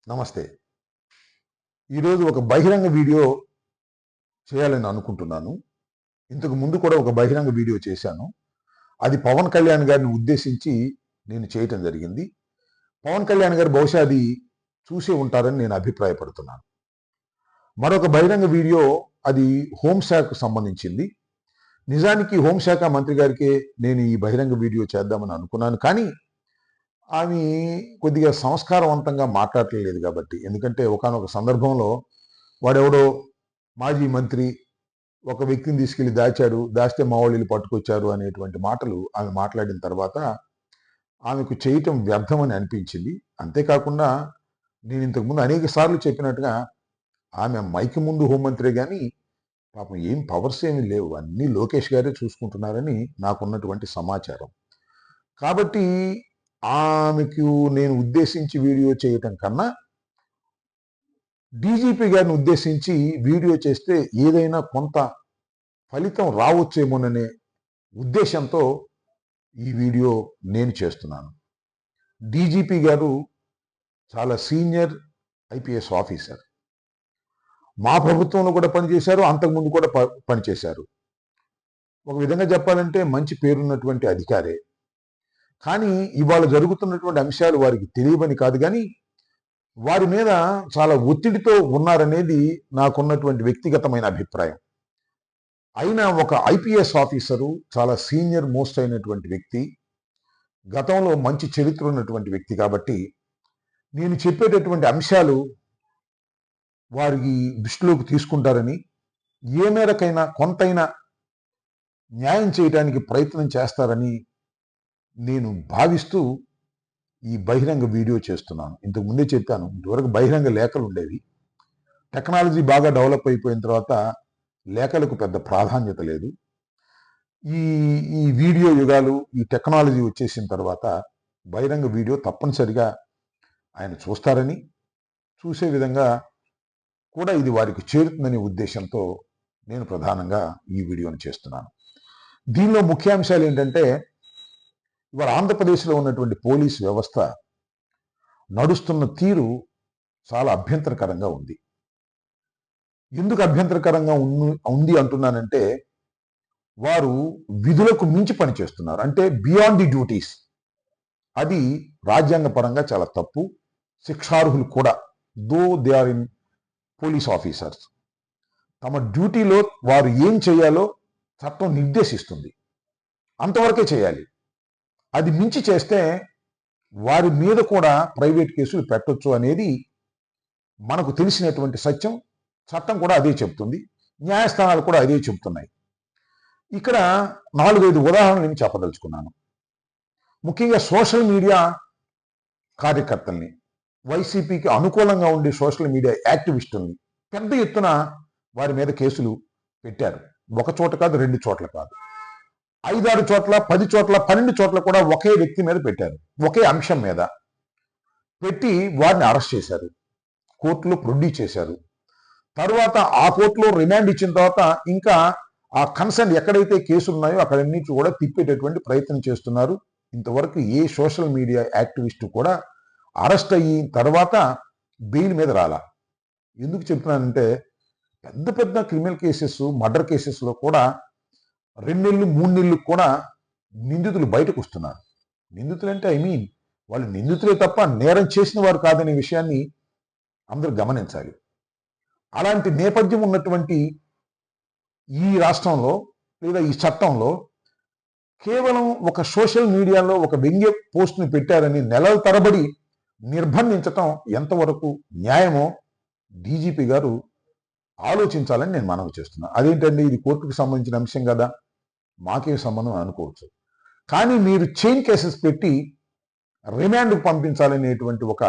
నమస్తే. ఈరోజు ఒక బహిరంగ వీడియో చేయాలని అనుకుంటున్నాను. ఇంతకు ముందు కూడా ఒక బహిరంగ వీడియో చేశాను. అది పవన్ కళ్యాణ్ గారిని ఉద్దేశించి నేను చేయటం జరిగింది. పవన్ కళ్యాణ్ గారు బహుశా అది చూసే ఉంటారని నేను అభిప్రాయపడుతున్నాను. మరొక బహిరంగ వీడియో అది హోంశాఖకు సంబంధించింది. నిజానికి హోంశాఖ మంత్రి గారికే నేను ఈ బహిరంగ వీడియో చేద్దామని అనుకున్నాను. కానీ ఆమె కొద్దిగా సంస్కారవంతంగా మాట్లాడలేదు కాబట్టి. ఎందుకంటే ఒకానొక సందర్భంలో వాడెవడో మాజీ మంత్రి ఒక వ్యక్తిని తీసుకెళ్లి దాచాడు, దాస్తే మా వాళ్ళు పట్టుకొచ్చారు అనేటువంటి మాటలు ఆమె మాట్లాడిన తర్వాత ఆమెకు చేయటం వ్యర్థమని అనిపించింది. అంతేకాకుండా నేను ఇంతకుముందు అనేక సార్లు చెప్పినట్టుగా ఆమె మైకి ముందు హోంమంత్రే కానీ పాపం ఏం పవర్స్ ఏమి లేవు, అన్నీ లోకేష్ గారే చూసుకుంటున్నారని నాకున్నటువంటి సమాచారం. కాబట్టి ఆమెకు నేను ఉద్దేశించి వీడియో చేయటం కన్నా డీజీపీ గారిని ఉద్దేశించి వీడియో చేస్తే ఏదైనా కొంత ఫలితం రావచ్చేమోననే ఉద్దేశంతో ఈ వీడియో నేను చేస్తున్నాను. డీజీపీ గారు చాలా సీనియర్ ఐపీఎస్ ఆఫీసర్. మా ప్రభుత్వంలో కూడా పనిచేశారు, అంతకుముందు కూడా పనిచేశారు. ఒక విధంగా చెప్పాలంటే మంచి పేరున్నటువంటి అధికారే. కానీ ఇవాళ జరుగుతున్నటువంటి అంశాలు వారికి తెలియవని కాదు, కానీ వారి మీద చాలా ఒత్తిడితో ఉన్నారనేది నాకున్నటువంటి వ్యక్తిగతమైన అభిప్రాయం. అయినా ఒక ఐపీఎస్ ఆఫీసరు, చాలా సీనియర్ మోస్ట్ అయినటువంటి వ్యక్తి, గతంలో మంచి చరిత్ర ఉన్నటువంటి వ్యక్తి కాబట్టి నేను చెప్పేటటువంటి అంశాలు వారికి దృష్టిలోకి తీసుకుంటారని, ఏ మేరకైనా కొంతైనా న్యాయం చేయడానికి ప్రయత్నం చేస్తారని నేను భావిస్తూ ఈ బహిరంగ వీడియో చేస్తున్నాను. ఇంతకు ముందే చెప్పాను, ఇంతవరకు బహిరంగ లేఖలు ఉండేవి. టెక్నాలజీ బాగా డెవలప్ అయిపోయిన తర్వాత లేఖలకు పెద్ద ప్రాధాన్యత లేదు. ఈ ఈ వీడియో యుగాలు, ఈ టెక్నాలజీ వచ్చేసిన తర్వాత బహిరంగ వీడియో తప్పనిసరిగా ఆయన చూస్తారని, చూసే విధంగా కూడా ఇది వారికి చేరుతుందనే ఉద్దేశంతో నేను ప్రధానంగా ఈ వీడియోని చేస్తున్నాను. దీనిలో ముఖ్యాంశాలు ఏంటంటే, ఇవాళ ఆంధ్రప్రదేశ్లో ఉన్నటువంటి పోలీస్ వ్యవస్థ నడుస్తున్న తీరు చాలా అభ్యంతరకరంగా ఉంది. ఎందుకు అభ్యంతరకరంగా ఉంది అంటున్నానంటే, వారు విధులకు మించి పనిచేస్తున్నారు. అంటే బియాండ్ ది డ్యూటీస్. అది రాజ్యాంగ పరంగా చాలా తప్పు, శిక్షార్హులు కూడా. Though they are in police officers, తమ డ్యూటీలో వారు ఏం చేయాలో చట్టం నిర్దేశిస్తుంది, అంతవరకే చేయాలి. అది మించి చేస్తే వారి మీద కూడా ప్రైవేట్ కేసులు పెట్టొచ్చు అనేది మనకు తెలిసినటువంటి సత్యం. చట్టం కూడా అదే చెప్తుంది, న్యాయస్థానాలు కూడా అదే చెప్తున్నాయి. ఇక్కడ 4-5 ఉదాహరణలు నేను చెప్పదలుచుకున్నాను. ముఖ్యంగా సోషల్ మీడియా కార్యకర్తల్ని, వైసీపీకి అనుకూలంగా ఉండే సోషల్ మీడియా యాక్టివిస్టుల్ని పెద్ద ఎత్తున వారి మీద కేసులు పెట్టారు. ఒక చోట కాదు, 2 చోట్ల కాదు, 5-6 చోట్ల, 10 చోట్ల, 12 చోట్ల కూడా ఒకే వ్యక్తి మీద పెట్టారు. ఒకే అంశం మీద పెట్టి వారిని అరెస్ట్ చేశారు, కోర్టులో ప్రొడ్యూస్ చేశారు. తర్వాత ఆ కోర్టులో రిమాండ్ ఇచ్చిన తర్వాత ఇంకా ఆ కన్సర్న్ ఎక్కడైతే కేసులు ఉన్నాయో అక్కడన్నిటి కూడా తిప్పేటటువంటి ప్రయత్నం చేస్తున్నారు. ఇంతవరకు ఏ సోషల్ మీడియా యాక్టివిస్ట్ కూడా అరెస్ట్ అయిన తర్వాత బెయిల్ మీద రాలా. ఎందుకు చెప్తున్నానంటే, పెద్ద పెద్ద క్రిమినల్ కేసెస్, మర్డర్ కేసెస్లో కూడా 2 నెలలు 3 నెలలు కూడా నిందితులు బయటకు వస్తున్నారు. నిందితులు అంటే వాళ్ళు నిందితులే తప్ప నేరం చేసిన వారు కాదనే విషయాన్ని అందరూ గమనించాలి. అలాంటి నేపథ్యం ఉన్నటువంటి ఈ రాష్ట్రంలో లేదా ఈ చట్టంలో కేవలం ఒక సోషల్ మీడియాలో ఒక వ్యంగ్య పోస్ట్ని పెట్టారని నెలల తరబడి నిర్బంధించటం ఎంతవరకు న్యాయమో డీజీపీ గారు ఆలోచించాలని నేను మనవి చేస్తున్నాను. అదేంటండి, ఇది కోర్టుకు సంబంధించిన అంశం కదా, మాకే సంబంధం అనుకోవచ్చు. కానీ మీరు చైన్ కేసెస్ పెట్టి రిమాండ్కు పంపించాలనేటువంటి ఒక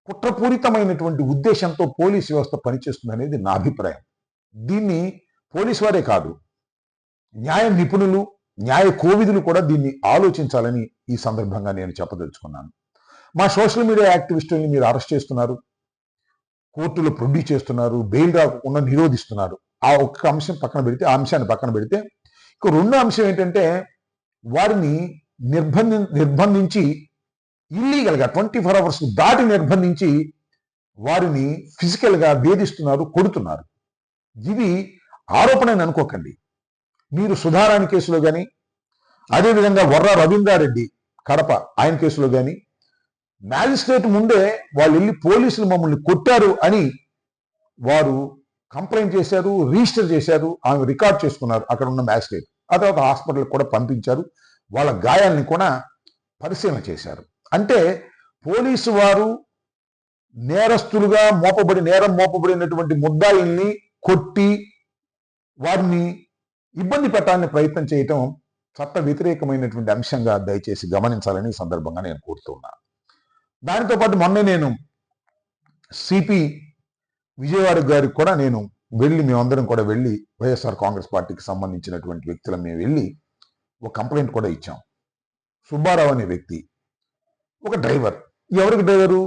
కుట్రపూరితమైనటువంటి ఉద్దేశంతో పోలీస్ వ్యవస్థ పనిచేస్తుందనేది నా అభిప్రాయం. దీన్ని పోలీసు వారే కాదు, న్యాయ నిపుణులు, న్యాయ కోవిదులు కూడా దీన్ని ఆలోచించాలని ఈ సందర్భంగా నేను చెప్పదలుచుకున్నాను. మా సోషల్ మీడియా యాక్టివిస్టుల్ని మీరు అరెస్ట్ చేస్తున్నారు, కోర్టులో ప్రొడ్యూస్ చేస్తున్నారు, బెయిల్ రాకుండా నిరోధిస్తున్నారు. ఆ ఒక్క అంశం పక్కన పెడితే, ఆ అంశాన్ని పక్కన పెడితే, ఇక రెండో అంశం ఏంటంటే, వారిని నిర్బంధించి ఇల్లీగల్గా 24 hours దాటి నిర్బంధించి వారిని ఫిజికల్గా వేధిస్తున్నారు, కొడుతున్నారు. ఇది ఆరోపణ అని అనుకోకండి. మీరు సుధారాణి కేసులో కానీ, అదేవిధంగా వర్ర రవీంద్రారెడ్డి కడప ఆయన కేసులో కానీ మ్యాజిస్ట్రేట్ ముందే వాళ్ళు వెళ్ళి పోలీసులు మమ్మల్ని కొట్టారు అని వారు కంప్లైంట్ చేశారు, రిజిస్టర్ చేశారు, ఆమె రికార్డ్ చేసుకున్నారు అక్కడ ఉన్న మ్యాజిస్ట్రేట్. ఆ తర్వాత హాస్పిటల్కి కూడా పంపించారు, వాళ్ళ గాయాల్ని కూడా పరిశీలన చేశారు. అంటే పోలీసు వారు నేరం మోపబడినటువంటి ముద్దాయిల్ని కొట్టి వారిని ఇబ్బంది పెట్టాలని ప్రయత్నం చేయటం చట్ట వ్యతిరేకమైనటువంటి అంశంగా దయచేసి గమనించాలని ఈ సందర్భంగా నేను కోరుతున్నాను. దానితో పాటు మొన్నే నేను సిపి విజయవాడ గారికి కూడా నేను వెళ్ళి, మేమందరం కూడా వెళ్ళి వైఎస్ఆర్ కాంగ్రెస్ పార్టీకి సంబంధించినటువంటి వ్యక్తులను మేము వెళ్ళి ఒక కంప్లైంట్ కూడా ఇచ్చాం. సుబ్బారావు అనే వ్యక్తి ఒక డ్రైవర్. ఎవరికి డ్రైవరు?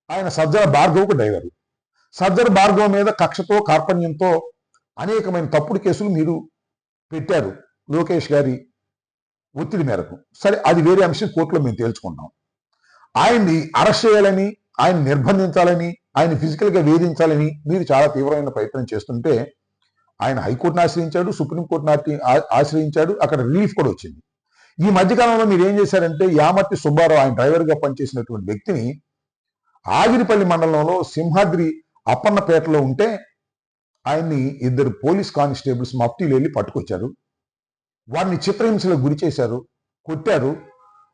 ఆయన సజ్జల భార్గవ్కు డ్రైవరు. సజ్జల భార్గవ్ మీద కక్షతో కార్పణ్యంతో అనేకమైన తప్పుడు కేసులు మీరు పెట్టారు లోకేష్ గారి ఒత్తిడి మేరకు. సరే, అది వేరే అంశం, కోర్టులో మేము తేల్చుకుంటాం. ఆయన్ని అరెస్ట్ చేయాలని, ఆయన నిర్బంధించాలని, ఆయన ఫిజికల్గా వేధించాలని మీరు చాలా తీవ్రమైన ప్రయత్నం చేస్తుంటే ఆయన హైకోర్టును ఆశ్రయించాడు, సుప్రీంకోర్టును ఆశ్రయించాడు, అక్కడ రిలీఫ్ కూడా వచ్చింది. ఈ మధ్యకాలంలో మీరు ఏం చేశారంటే యామర్తి సుబ్బారావు ఆయన డ్రైవర్గా పనిచేసినటువంటి వ్యక్తిని ఆగిరిపల్లి మండలంలో సింహాద్రి అప్పన్నపేటలో ఉంటే ఆయన్ని ఇద్దరు పోలీస్ కానిస్టేబుల్స్ మఫ్టీలు వెళ్ళి పట్టుకొచ్చారు. వారిని చిత్రహింసలకు గురి చేశారు, కొట్టారు.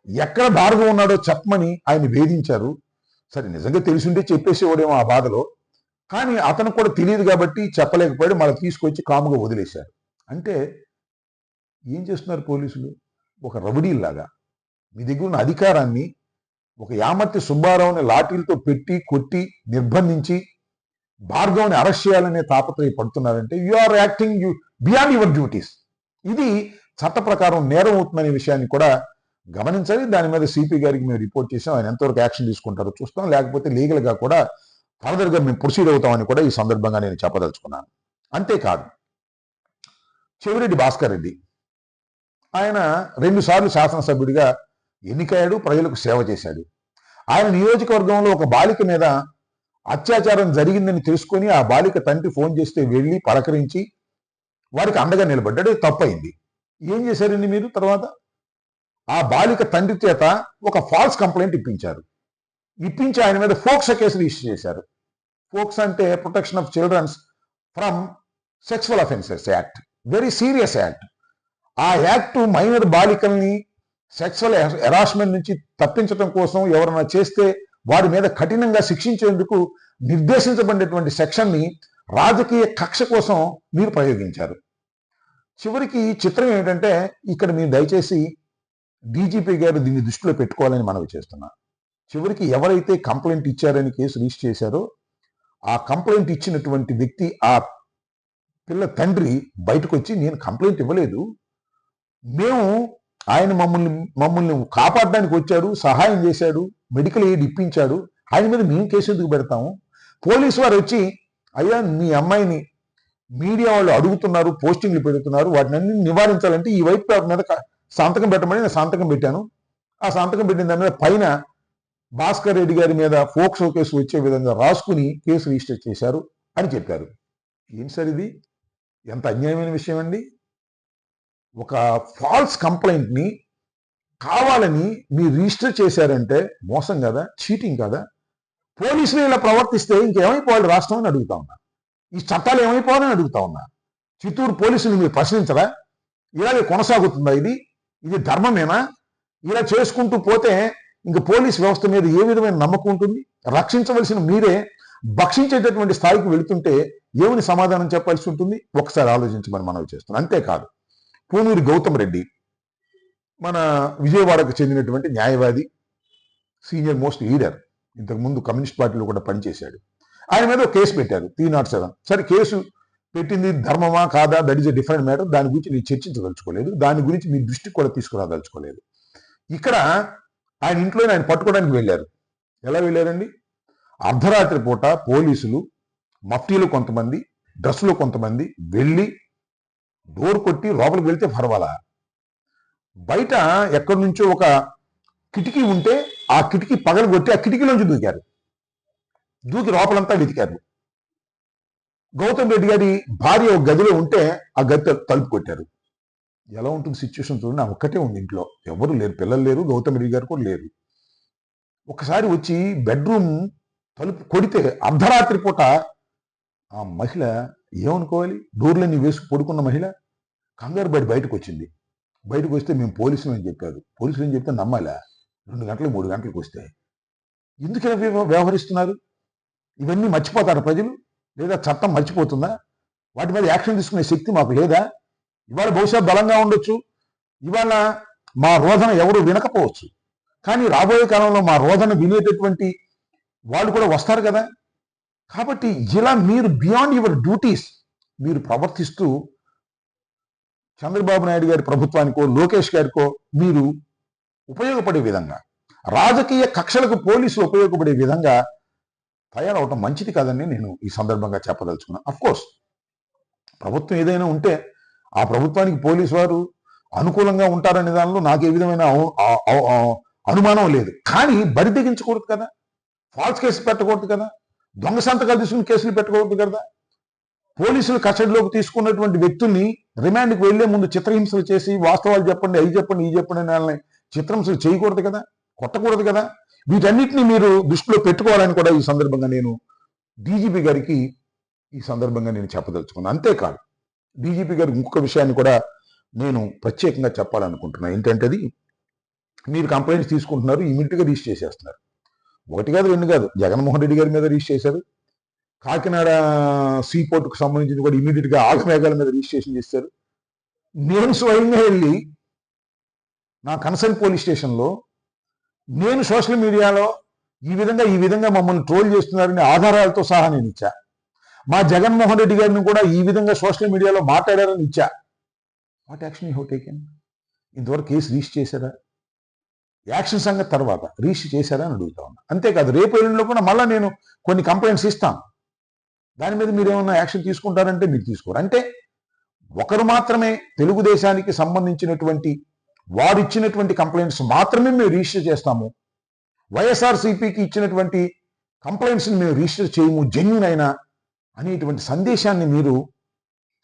ఎక్కడ భార్గవ్ ఉన్నాడో చెప్పమని ఆయన వేధించారు. సరే, నిజంగా తెలిసింటే చెప్పేసేవాడేమో ఆ బాధలో, కానీ అతను కూడా తెలియదు కాబట్టి చెప్పలేకపోయాడు. మళ్ళీ తీసుకొచ్చి కాముగా వదిలేశారు. అంటే ఏం చేస్తున్నారు పోలీసులు? ఒక రౌడీలాగా మీ దగ్గర ఉన్న అధికారాన్ని ఒక యామర్తి సుబ్బారావుని లాఠీలతో పెట్టి కొట్టి నిర్బంధించి భార్గవ్ని అరెస్ట్ చేయాలనే తాపత్రయపడుతున్నారంటే you are acting beyond your duties. ఇది చట్ట ప్రకారం నేరం అవుతుందనే విషయాన్ని కూడా గమనించాలి. దాని మీద సిపి గారికి మేము రిపోర్ట్ చేసాం. ఆయన ఎంతవరకు యాక్షన్ తీసుకుంటారో చూస్తాం, లేకపోతే లీగల్గా కూడా ఫర్దర్గా మేము ప్రొసీడ్ అవుతామని కూడా ఈ సందర్భంగా నేను చెప్పదలుచుకున్నాను. అంతేకాదు, చెవిరెడ్డి భాస్కర్ రెడ్డి ఆయన 2 సార్లు శాసనసభ్యుడిగా ఎన్నికయ్యాడు, ప్రజలకు సేవ చేశాడు. ఆయన నియోజకవర్గంలో ఒక బాలిక మీద అత్యాచారం జరిగిందని తెలుసుకొని ఆ బాలిక తండ్రి ఫోన్ చేస్తే వెళ్ళి పలకరించి వారికి అండగా నిలబడ్డాడు. తప్పయింది. ఏం చేశారండి మీరు? తర్వాత ఆ బాలిక తండ్రి చేత ఒక ఫాల్స్ కంప్లైంట్ ఇప్పించి ఆయన మీద ఫోక్సో కేసు రిజిస్టర్ చేశారు. ఫోక్స్ అంటే protection of childrens from sexual offences act, very serious act. ఆ యాక్ట్ మైనర్ బాలికల్ని సెక్సువల్ హెరాస్మెంట్ నుంచి తప్పించడం కోసం ఎవరైనా చేస్తే వారి మీద కఠినంగా శిక్షించేందుకు నిర్దేశించబడినటువంటి సెక్షన్ని రాజకీయ కక్ష కోసం మీరు ప్రయోగించారు. చివరికి చిత్రం ఏమిటంటే, ఇక్కడ మీరు దయచేసి డీజీపీ గారు దీన్ని దృష్టిలో పెట్టుకోవాలని మనవి చేస్తున్నా. చివరికి ఎవరైతే కంప్లైంట్ ఇచ్చారని కేసు రిజిస్టర్ చేశారో ఆ కంప్లైంట్ ఇచ్చినటువంటి వ్యక్తి, ఆ పిల్ల తండ్రి బయటకు వచ్చి నేను కంప్లైంట్ ఇవ్వలేదు, మేము ఆయన మమ్మల్ని కాపాడడానికి వచ్చాడు, సహాయం చేశాడు, మెడికల్ ఎయిడ్ ఇప్పించాడు, ఆయన మీద మేము కేసు ఎందుకు పెడతాము? పోలీసు వారు వచ్చి అయ్యా మీ అమ్మాయిని మీడియా వాళ్ళు అడుగుతున్నారు, పోస్టింగ్లు పెడుతున్నారు, వాటిని అన్ని నివారించాలంటే ఈ వైట్ పేపర్ మీద సంతకం పెట్టమని నేను సంతకం పెట్టాను. ఆ సంతకం పెట్టిన దాని మీద పైన భాస్కర్ రెడ్డి గారి మీద ఫోక్సో కేసు వచ్చే విధంగా రాసుకుని కేసు రిజిస్టర్ చేశారు అని చెప్పారు. ఏం సార్ ఇది? ఎంత అన్యాయమైన విషయం అండి. ఒక ఫాల్స్ కంప్లైంట్ని కావాలని మీరు రిజిస్టర్ చేశారంటే మోసం కదా, చీటింగ్ కదా. పోలీసులు ఇలా ప్రవర్తిస్తే ఇంకేమైపోవాలి రాష్ట్రం అని అడుగుతా ఉన్నా. ఈ చట్టాలు ఏమైపోవాలని అడుగుతా ఉన్నా. చిత్తూరు పోలీసులు మీరు ప్రశ్నించరా? ఇలాగే కొనసాగుతుందా? ఇది ధర్మమేనా? ఇలా చేసుకుంటూ పోతే ఇంక పోలీస్ వ్యవస్థ మీద ఏ విధమైన నమ్మకం ఉంటుంది? రక్షించవలసిన మీరే భక్షించేటటువంటి స్థాయికి వెళుతుంటే ఏమని సమాధానం చెప్పాల్సి ఉంటుంది? ఒకసారి ఆలోచించమని మనవి చేస్తున్నాను. అంతేకాదు, పూనూరి గౌతమ్ రెడ్డి మన విజయవాడకు చెందినటువంటి న్యాయవాది, సీనియర్ మోస్ట్ లీడర్, ఇంతకుముందు కమ్యూనిస్ట్ పార్టీలో కూడా పనిచేశాడు. ఆయన మీద కేసు పెట్టారు 307. సరే, కేసు పెట్టింది ధర్మమా కాదా, that is a different matter. దాని గురించి నేను చర్చించదలుచుకోలేదు, దాని గురించి మీ దృష్టికి కూడా తీసుకురాదలుచుకోలేదు. ఇక్కడ ఆయన ఇంట్లో ఆయన పట్టుకోవడానికి వెళ్ళారు. ఎలా వెళ్ళారండి? అర్ధరాత్రి పూట పోలీసులు మఫ్టీలు కొంతమంది, డ్రెస్సులో కొంతమంది వెళ్ళి డోర్ కొట్టి లోపలికి వెళ్తే పర్వాలా, బయట ఎక్కడి నుంచో ఒక కిటికీ ఉంటే ఆ కిటికీ పగలగొట్టి ఆ కిటికీలోంచి దూకారు. దూకి లోపలంతా వెతికారు. గౌతమ్ రెడ్డి గారి భార్య ఒక గదిలో ఉంటే ఆ గది తలుపు కొట్టారు. ఎలా ఉంటుంది సిచ్యువేషన్ చూడండి. ఆ ఒక్కటే ఉంది ఇంట్లో, ఎవరు లేరు, పిల్లలు లేరు, గౌతమ్ రెడ్డి గారు కూడా లేరు. ఒకసారి వచ్చి బెడ్రూమ్ తలుపు కొడితే అర్ధరాత్రి పూట ఆ మహిళ ఏమనుకోవాలి, డోర్లన్నీ వేసుకు పడుకున్న మహిళ కంగారు పడి బయటకు వచ్చింది. బయటకు వస్తే మేము పోలీసులు అని చెప్పారు. పోలీసులు అని చెప్తే నమ్మాలా? 2 గంటలు 3 గంటలకు వస్తే ఎందుకు ఇలా వ్యవహరిస్తున్నారు? ఇవన్నీ మర్చిపోతారు ప్రజలు? లేదా చట్టం మర్చిపోతుందా? వాటి మీద యాక్షన్ తీసుకునే శక్తి మాకు లేదా? ఇవాళ బహుశా బలంగా ఉండొచ్చు, ఇవాళ మా రోదన ఎవరు వినకపోవచ్చు, కానీ రాబోయే కాలంలో మా రోదన వినేటటువంటి వాళ్ళు కూడా వస్తారు కదా. కాబట్టి ఇలా మీరు బియాండ్ యువర్ డ్యూటీస్ మీరు ప్రవర్తిస్తూ చంద్రబాబు నాయుడు గారి ప్రభుత్వానికో లోకేష్ గారికో మీరు ఉపయోగపడే విధంగా, రాజకీయ కక్షలకు పోలీసులు ఉపయోగపడే విధంగా తయారవటం మంచిది కాదని నేను ఈ సందర్భంగా చెప్పదలుచుకున్నాను. అఫ్కోర్స్ ప్రభుత్వం ఏదైనా ఉంటే ఆ ప్రభుత్వానికి పోలీసు వారు అనుకూలంగా ఉంటారనే దానిలో నాకు ఏ విధమైన అనుమానం లేదు. కానీ బరి తెగించకూడదు కదా, ఫాల్స్ కేసు పెట్టకూడదు కదా, దొంగ సంతకాలు తీసుకుని కేసులు పెట్టకూడదు కదా. పోలీసులు కస్టడీలోకి తీసుకున్నటువంటి వ్యక్తుల్ని రిమాండ్కి వెళ్లే ముందు చిత్రహింసలు చేసి వాస్తవాలు చెప్పండి, అవి చెప్పండి, ఈ చెప్పండి అని చిత్రహింసలు చేయకూడదు కదా, కొట్టకూడదు కదా. వీటన్నిటిని మీరు దృష్టిలో పెట్టుకోవాలని కూడా ఈ సందర్భంగా నేను డీజీపీ గారికి ఈ సందర్భంగా నేను చెప్పదలుచుకున్నాను. అంతేకాదు డీజీపీ గారికి ఇంకొక విషయాన్ని కూడా నేను ప్రత్యేకంగా చెప్పాలనుకుంటున్నాను. ఏంటంటే అది, మీరు కంప్లైంట్స్ తీసుకుంటున్నారు, ఇమీడియట్గా రిజిస్టర్ చేసేస్తున్నారు. 1 కాదు 2 కాదు, జగన్మోహన్ రెడ్డి గారి మీద రిజిస్టర్ చేశారు. కాకినాడ సీపోర్టుకు సంబంధించి కూడా ఇమీడియట్గా ఆగమేఘాల మీద రిజిస్ట్రేషన్ చేశారు. నేను స్వయంగా వెళ్ళి నా కన్సర్న్ పోలీస్ స్టేషన్లో నేను సోషల్ మీడియాలో ఈ విధంగా మమ్మల్ని ట్రోల్ చేస్తున్నారని ఆధారాలతో సహా నేను ఇచ్చా. మా జగన్మోహన్ రెడ్డి గారిని కూడా ఈ విధంగా సోషల్ మీడియాలో మాట్లాడారని ఇచ్చా. What action you have taken? ఇంతవరకు కేసు రిజిస్టర్ చేశారా? యాక్షన్ సంగతి తర్వాత రిజిస్టర్ చేశారా అని అడుగుతా ఉన్నా. అంతేకాదు రేపు ఎల్లుండిలో కూడా మళ్ళీ నేను కొన్ని కంప్లైంట్స్ ఇస్తాను. దాని మీద మీరు ఏమన్నా యాక్షన్ తీసుకుంటారంటే మీరు తీసుకోరు. అంటే ఒకరు మాత్రమే తెలుగుదేశానికి సంబంధించినటువంటి వారు ఇచ్చినటువంటి కంప్లైంట్స్ మాత్రమే మేము రిజిస్టర్ చేస్తాము, వైఎస్ఆర్సీపీకి ఇచ్చినటువంటి కంప్లైంట్స్ని మేము రిజిస్టర్ చేయము జెన్యూన్ అయినా అనేటువంటి సందేశాన్ని మీరు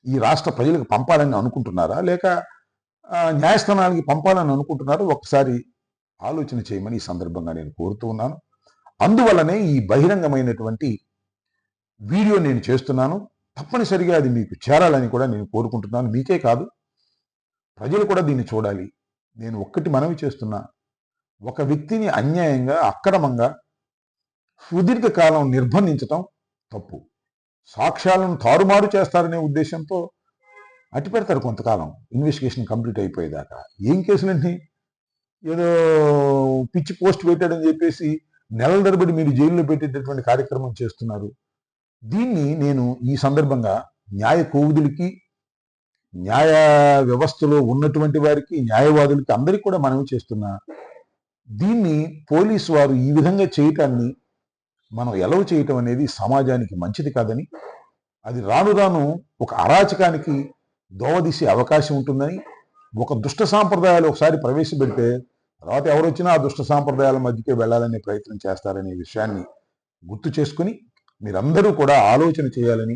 ఈ రాష్ట్ర ప్రజలకు పంపాలని అనుకుంటున్నారా, లేక న్యాయస్థానాలకి పంపాలని అనుకుంటున్నారో ఒకసారి ఆలోచన చేయమని ఈ సందర్భంగా నేను కోరుతూ ఉన్నాను. అందువల్లనే ఈ బహిరంగమైనటువంటి వీడియో నేను చేస్తున్నాను. తప్పనిసరిగా అది మీకు చేరాలని కూడా నేను కోరుకుంటున్నాను. మీకే కాదు, ప్రజలు కూడా దీన్ని చూడాలి. నేను ఒక్కటి మనవి చేస్తున్నా, ఒక వ్యక్తిని అన్యాయంగా అక్రమంగా సుదీర్ఘకాలం నిర్బంధించటం తప్పు. సాక్ష్యాలను తారుమారు చేస్తారనే ఉద్దేశంతో అట్టి పెడతారు కొంతకాలం, ఇన్వెస్టిగేషన్ కంప్లీట్ అయిపోయేదాకా. ఏం కేసులన్నీ ఏదో పిచ్చి పోస్ట్ పెట్టాడని చెప్పేసి నెలల తరబడి మీరు జైల్లో పెట్టేటటువంటి కార్యక్రమం చేస్తున్నారు. దీన్ని నేను ఈ సందర్భంగా న్యాయ కోవిదులకి, న్యాయ వ్యవస్థలో ఉన్నటువంటి వారికి, న్యాయవాదులకి అందరికీ కూడా మనవి చేస్తున్నా, దీన్ని పోలీసు వారు ఈ విధంగా చేయటాన్ని మనం ఎలవ్ చేయటం అనేది సమాజానికి మంచిది కాదని, అది రాను రాను ఒక అరాచకానికి దోవదీసే అవకాశం ఉంటుందని, ఒక దుష్ట సాంప్రదాయాలు ఒకసారి ప్రవేశపెడితే తర్వాత ఎవరొచ్చినా ఆ దుష్ట సాంప్రదాయాల మధ్యకే వెళ్ళాలనే ప్రయత్నం చేస్తారనే విషయాన్ని గుర్తు చేసుకుని మీరందరూ కూడా ఆలోచన చేయాలని,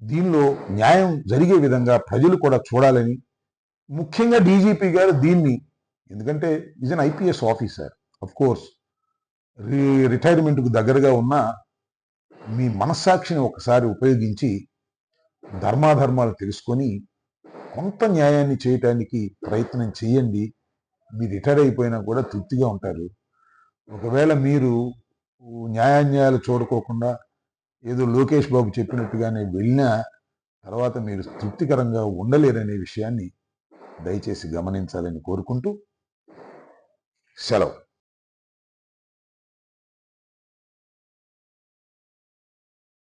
దీనిలో న్యాయం జరిగే విధంగా ప్రజలు కూడా చూడాలని, ముఖ్యంగా డీజీపీ గారు దీన్ని, ఎందుకంటే is an IPS officer, of course రిటైర్మెంట్కు దగ్గరగా ఉన్న మీ మనస్సాక్షిని ఒకసారి ఉపయోగించి ధర్మాధర్మాలు తెలుసుకొని కొంత న్యాయాన్ని చేయటానికి ప్రయత్నం చేయండి. మీరు రిటైర్ అయిపోయినా కూడా తృప్తిగా ఉంటారు. ఒకవేళ మీరు న్యాయాన్యాయాలు చూడుకోకుండా ఏదో లోకేష్ బాబు చెప్పినట్టుగానే వెళ్ళినా తర్వాత మీరు తృప్తికరంగా ఉండలేరనే విషయాన్ని దయచేసి గమనించాలని కోరుకుంటూ సెలవు.